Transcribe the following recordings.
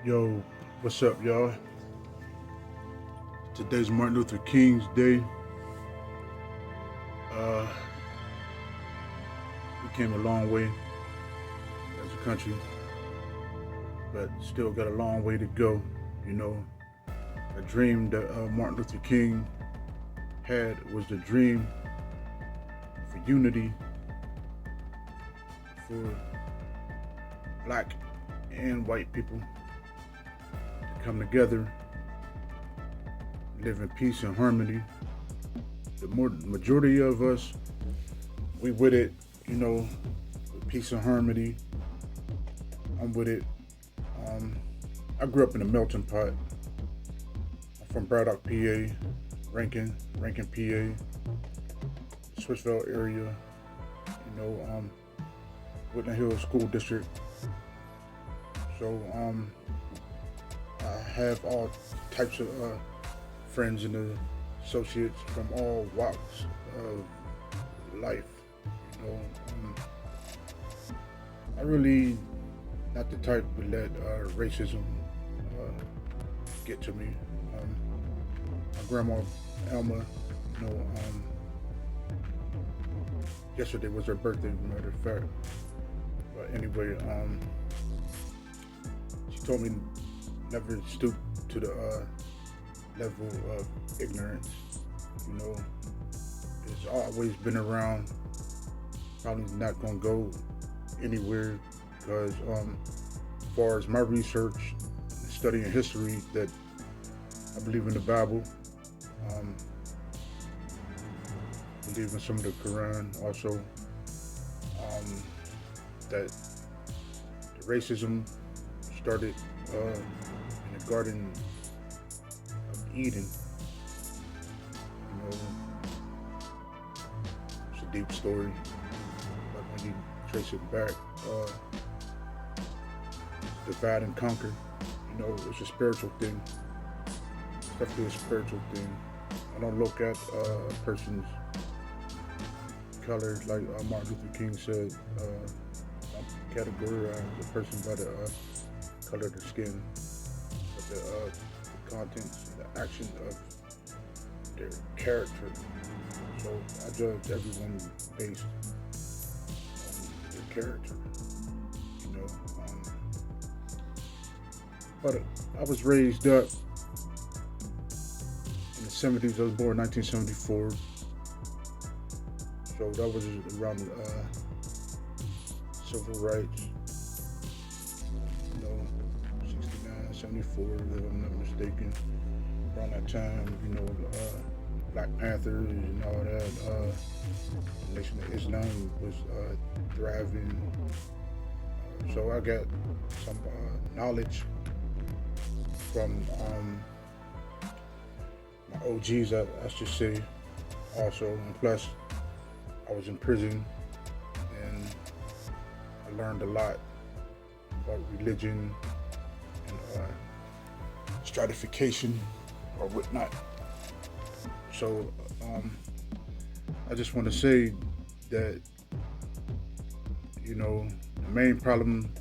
Yo, what's up, y'all? Today's Martin Luther King's Day. Uh, we came a long way as a country, but still got a long way to go. You know, a dream that Martin Luther King had was the dream for unity for black and white people to come together, live in peace and harmony. The majority of us, we with it, with peace and harmony. I'm with it. I grew up in a melting pot. I'm from Braddock, PA, Rankin, PA, Switchville area. Woodland Hills School District. So I have all types of friends and associates from all walks of life. I really not the type to let racism get to me. My grandma Alma, yesterday was her birthday, matter of fact. But anyway, she told me never stoop to the level of ignorance. It's always been around. Probably not gonna go anywhere because, as far as my research, studying history, that I believe in the Bible. Believe in some of the Quran also. That the racism started in the Garden of Eden. It's a deep story, but when you trace it back, divide and conquer. It's a spiritual thing. It's definitely a spiritual thing. I don't look at a person's color like Martin Luther King said. I categorize a person by the color of their skin, but the contents, the action of their character. So I judge everyone based on their character. But I was raised up in the 70s. I was born in 1974. So that was around civil rights, 69, 74, if I'm not mistaken. Around that time, Black Panthers and all that, Nation of Islam was thriving. So I got some knowledge from my OGs, I should say, also. And plus, I was in prison and I learned a lot about religion and stratification or whatnot. So I just want to say that, the main problem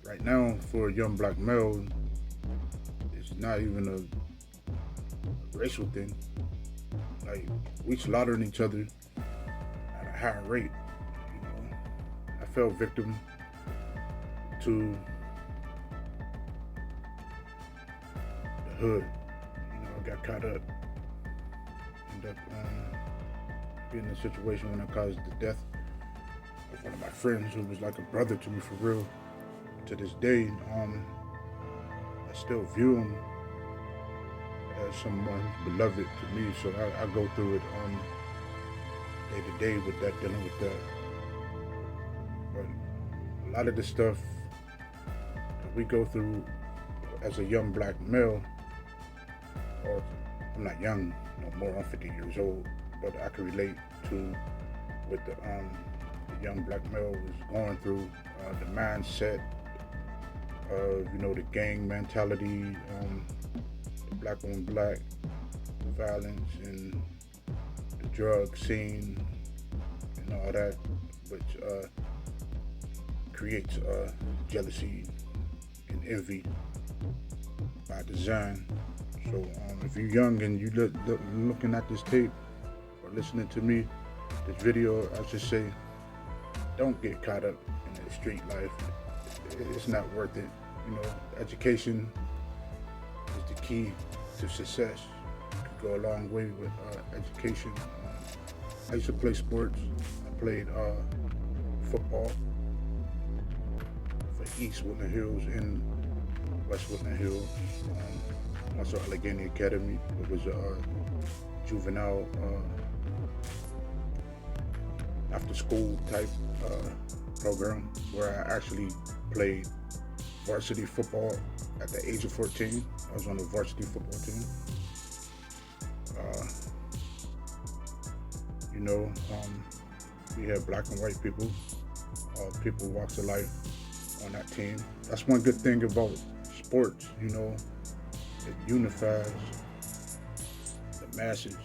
right now for a young black male is not even a racial thing. Like, we slaughtering each other at a high rate. I fell victim to the hood. I got caught up. Ended up being in a situation when I caused the death of one of my friends who was like a brother to me for real. To this day, I still view him as someone beloved to me. So I go through it day to day with that, dealing with that. But a lot of the stuff that we go through as a young black male, or I'm not young no more, I'm 50 years old, but I can relate to what the young black male was going through, the mindset of, the gang mentality, the black on black violence and the drug scene and all that, which creates jealousy and envy by design. So if you're young and you looking at this tape or listening to me, this video, I should say, don't get caught up in the street life. It's not worth it. You know, education is the key to success. You could go a long way with education. I used to play sports. I played football for East Woodland Hills and West Woodland Hills. Also Allegheny Academy. It was a juvenile after school type program where I actually played varsity football at the age of 14. I was on the varsity football team. You know, we had black and white people, people walks of life on that team. That's one good thing about sports, you know, it unifies the masses.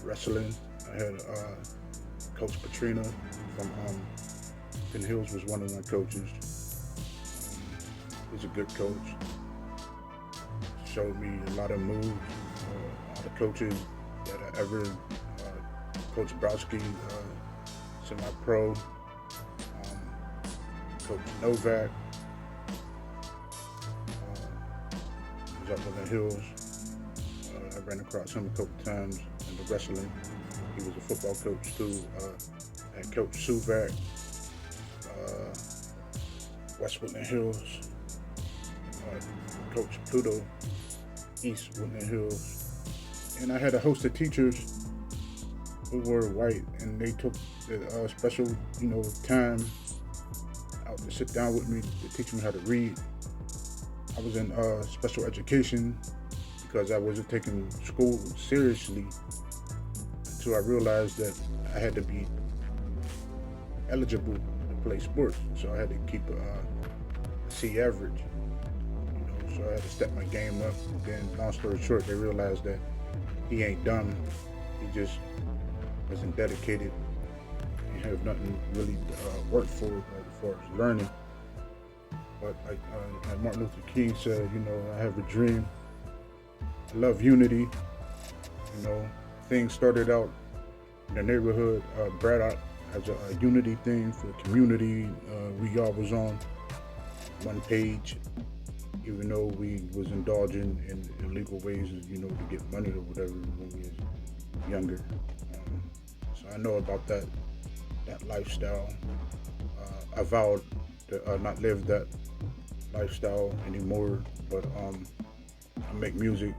Wrestling, I had Coach Katrina from Penn Hills was one of my coaches. He's a good coach. Showed me a lot of moves. All the coaches that I ever, Coach Browski, semi-pro, Coach Novak, was up in the hills. I ran across him a couple times in the wrestling. He was a football coach too. And Coach Suvak, West Woodland Hills, Coach Pluto, East Woodland Hills. And I had a host of teachers who were white, and they took the special, you know, time out to sit down with me to teach me how to read. I was in special education because I wasn't taking school seriously until I realized that I had to be eligible to play sports. So I had to keep a C average, you know, so I had to step my game up. And then, long story short, they realized that he ain't dumb, he just wasn't dedicated and have nothing really worked for as far as learning. But like Martin Luther King said, you know, I have a dream. I love unity. You know, things started out in the neighborhood, Braddock, as a unity thing for the community. We all was on one page, even though we was indulging in illegal ways, you know, to get money or whatever when we was younger. So I know about that lifestyle. I vowed to not live that lifestyle anymore, but I make music.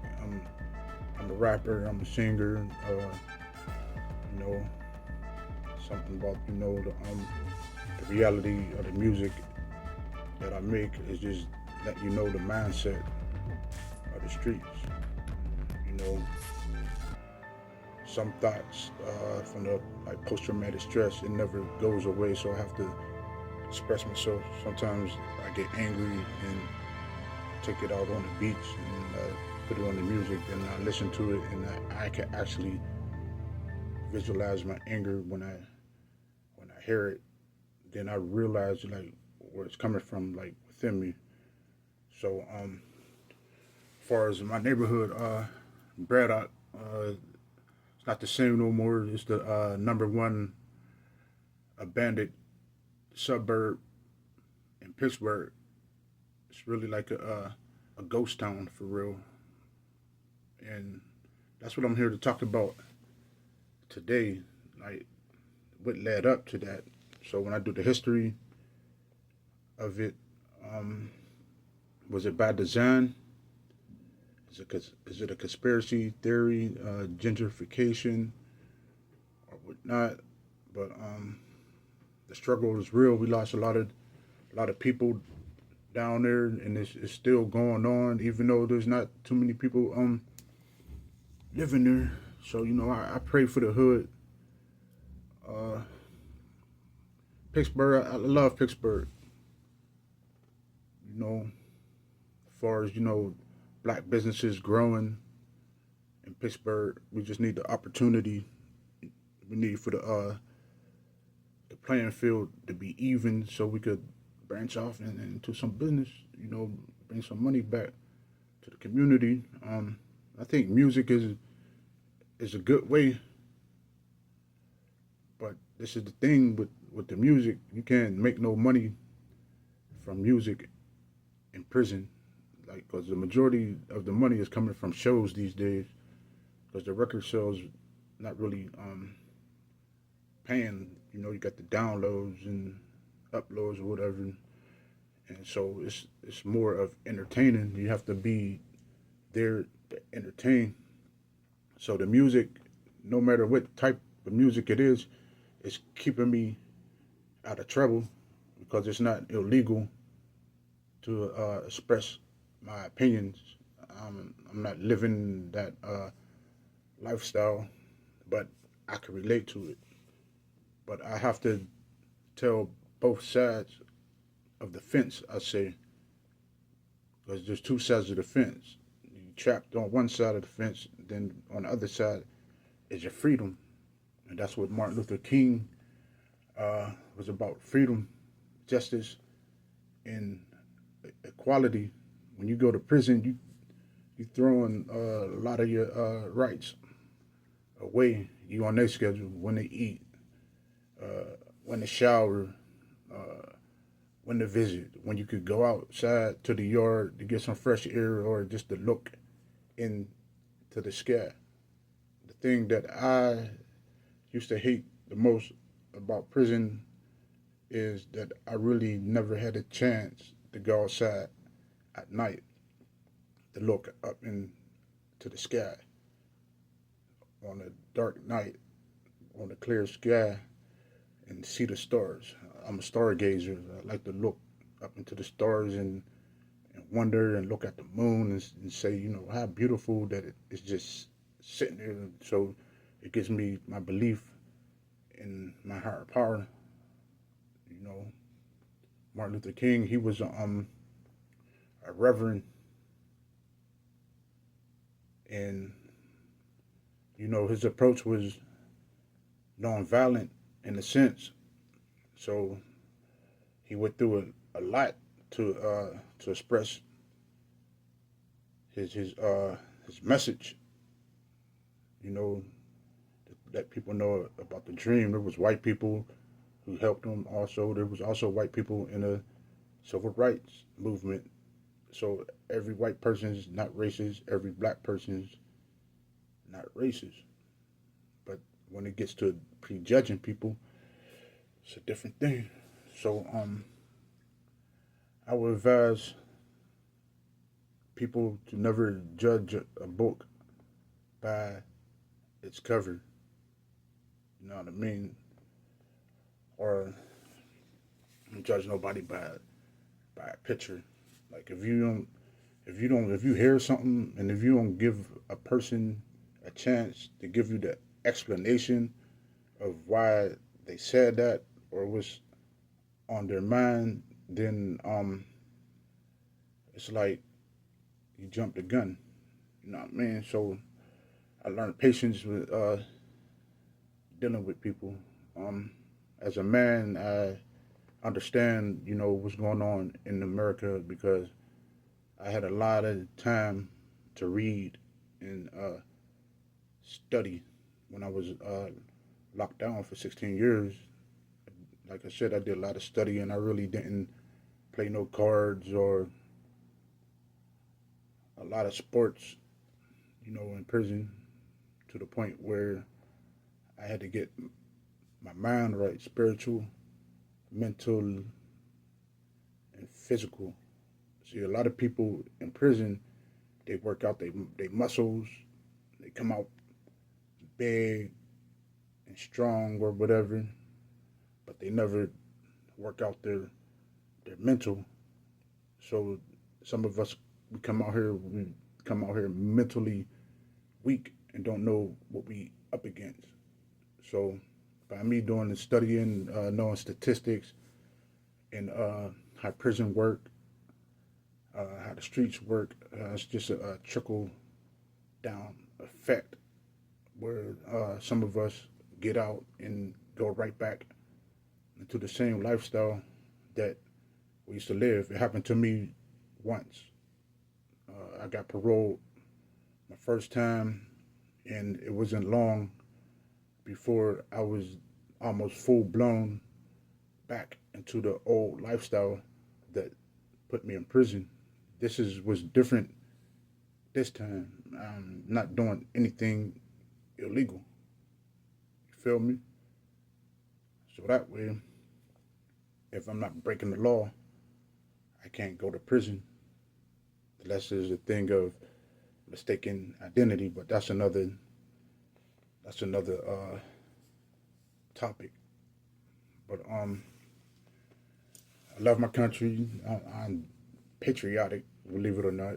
I'm a rapper, I'm a singer, you know, something about, you know, the reality of the music that I make is just let you know the mindset of the streets. You know, some thoughts from the like post-traumatic stress, it never goes away, so I have to express myself. Sometimes I get angry and take it out on the beach and put it on the music, and I listen to it, and I can actually visualize my anger when I hear it. Then I realize like where it's coming from, like within me. So as far as my neighborhood, Braddock, it's not the same no more. It's the #1 abandoned suburb in Pittsburgh. It's really like a ghost town for real. And that's what I'm here to talk about today, like what led up to that. So when I do the history of it, was it by design? Is it a conspiracy theory, gentrification, or whatnot? But the struggle is real. We lost a lot of people down there, and it's still going on, even though there's not too many people living there. So, you know, I pray for the hood. Pittsburgh, I love Pittsburgh. You know, as far as, you know, black businesses growing in Pittsburgh, we just need the opportunity. We need for the playing field to be even, so we could branch off and into some business, bring some money back to the community. I think music is a good way, but this is the thing with the music. You can't make no money from music in prison, like, because the majority of the money is coming from shows these days, because the record sales not really paying. You got the downloads and uploads or whatever, and so it's more of entertaining. You have to be there to entertain. So the music, no matter what type of music it is keeping me out of trouble, because it's not illegal to express my opinions. I'm not living that lifestyle, but I can relate to it. But I have to tell both sides of the fence, I say, because there's two sides of the fence. You trapped on one side of the fence, then on the other side is your freedom. And that's what Martin Luther King was about: freedom, justice, and equality. When you go to prison, you throwing a lot of your rights away. You on their schedule, when they eat, when to shower, when to visit, when you could go outside to the yard to get some fresh air or just to look into the sky. The thing that I used to hate the most about prison is that I really never had a chance to go outside at night to look up into the sky on a dark night, on a clear sky, and see the stars. I'm a stargazer. I like to look up into the stars and wonder and look at the moon and say, how beautiful that it's just sitting there. So it gives me my belief in my higher power. Martin Luther King, he was a reverend, and his approach was nonviolent in a sense. So he went through a lot to express his message. Let people know about the dream. There was white people who helped him. Also, there was also white people in the civil rights movement. So every white person is not racist. Every black person is not racist. But when it gets to prejudging people, it's a different thing. So I would advise people to never judge a book by its cover. You know what I mean? Or judge nobody by a picture. Like if you hear something and if you don't give a person a chance to give you the explanation of why they said that or what's on their mind, then it's like you jumped the gun. You know what I mean? So I learned patience with dealing with people. As a man, I understand, what's going on in America, because I had a lot of time to read and study when I was locked down for 16 years. Like I said, I did a lot of studying. I really didn't play no cards or a lot of sports, in prison, to the point where I had to get my mind right, spiritual, mental, and physical. See, a lot of people in prison, they work out they muscles, they come out big and strong or whatever, but they never work out their mental. So some of us, we come out here mentally weak and don't know what we up against. So by me doing the studying, knowing statistics, and how prison work, how the streets work, it's just a trickle down effect where some of us get out and go right back into the same lifestyle that we used to live. It happened to me once. I got paroled my first time, and it wasn't long before I was almost full blown back into the old lifestyle that put me in prison. Was different this time. I'm not doing anything illegal. You feel me? So that way, if I'm not breaking the law, I can't go to prison. Unless there's a thing of mistaken identity, but that's another topic. But I love my country. I'm patriotic, believe it or not.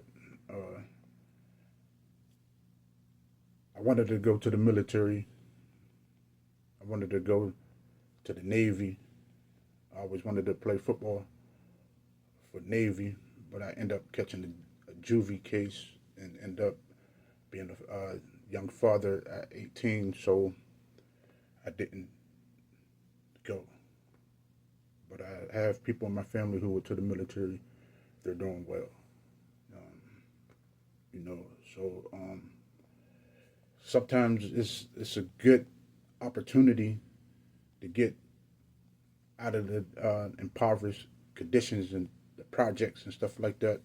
Uh, I wanted to go to the military. I wanted to go to the Navy. I always wanted to play football for Navy, but I ended up catching a juvie case and end up being a young father at 18, so I didn't go. But I have people in my family who were to the military. They're doing well, um, you know. So sometimes it's a good opportunity to get out of the impoverished conditions and the projects and stuff like that.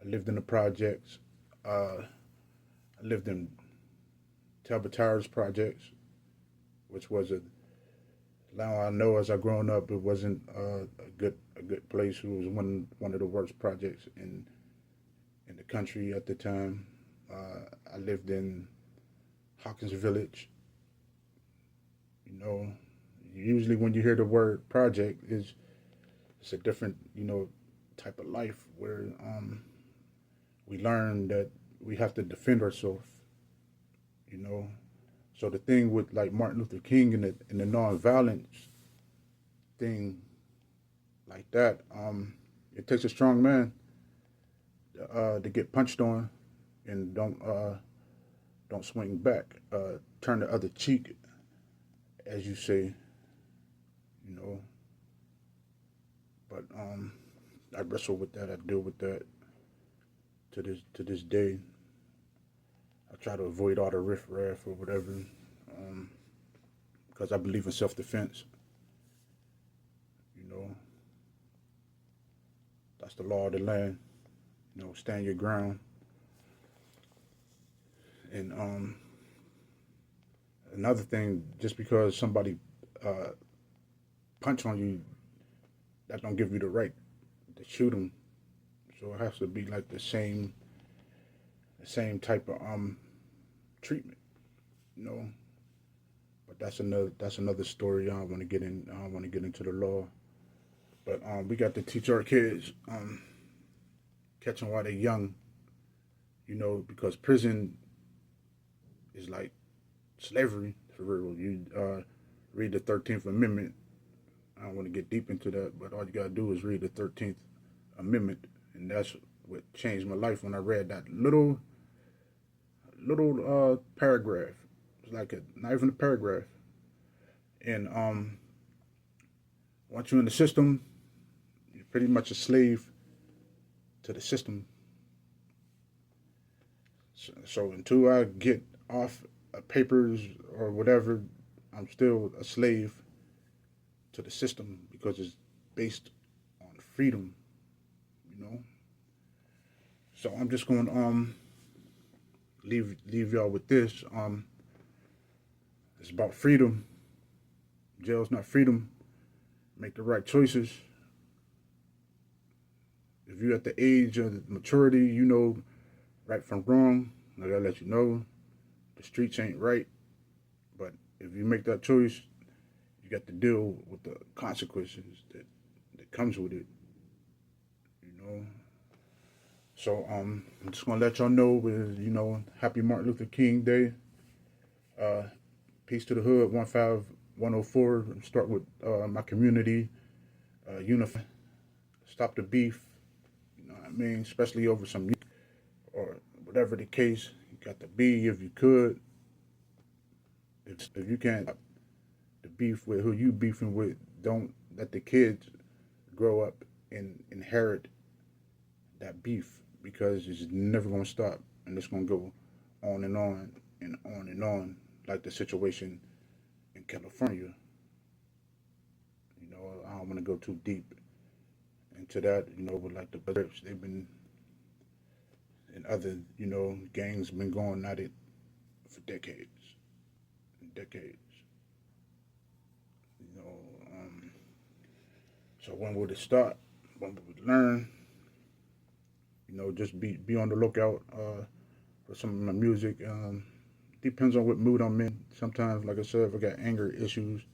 I lived in the projects. I lived in Talbot Towers projects, which was a now I know as I grown up it wasn't a good place. It was one of the worst projects in the country at the time. I lived in Hawkins Village. You know, usually when you hear the word project, it's a different type of life where we learn that we have to defend ourselves. You know, so the thing with like Martin Luther King and the nonviolence thing like that, it takes a strong man to get punched on and don't swing back, turn the other cheek, as you say, you know. But I wrestle with that. I deal with that to this day. I try to avoid all the riffraff or whatever, because I believe in self-defense. You know, that's the law of the land. You know, stand your ground. And another thing, just because somebody uh, punch on you, that don't give you the right to shoot them. So it has to be like the same type of treatment, you know. But that's another story. I don't want to get in. I don't want to get into the law. But we got to teach our kids catch them while they're young, you know, because prison is like slavery for real. You read the 13th Amendment. I don't want to get deep into that, but all you gotta do is read the 13th Amendment, and that's what changed my life when I read that little paragraph. It's like not even a paragraph. And once you're in the system, you're pretty much a slave to the system. So until I get off papers or whatever, I'm still a slave to the system because it's based on freedom, you know. So I'm just going to leave y'all with this. It's about freedom. Jail's not freedom. Make the right choices. If you're at the age of maturity, you know right from wrong. I gotta let you know the streets ain't right. But if you make that choice, you got to deal with the consequences that comes with it. You know. So I'm just gonna let y'all know with happy Martin Luther King Day. Uh, Peace to the hood, 15104. Start with my community. Unify. Stop the beef. You know what I mean? Especially over some or whatever the case. You got to be if you could. If you can't the beef with who you beefing with, don't let the kids grow up inherit that beef, because it's never gonna stop, and it's gonna go on and on and on and on, like the situation in California. I don't want to go too deep into that. But like the Crips, they've been, and other gangs been going at it for decades and decades. You know, um, so when would it start? When would we learn? Just be on the lookout for some of my music. Depends on what mood I'm in. Sometimes, like I said, if I got anger issues,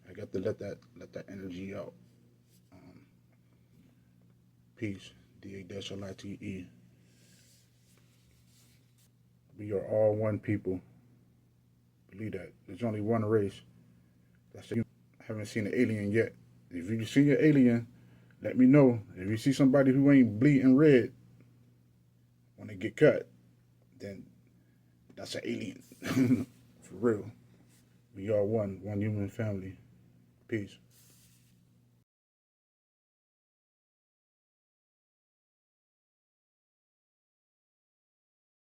I got to let that energy out. Um, Peace. Da-LiTe. We are all one people. Believe that. There's only one race. That's the. I haven't seen an alien yet. If you see an alien, let me know. If you see somebody who ain't bleeding red when they get cut, then that's an alien. For real. We are one human family. Peace.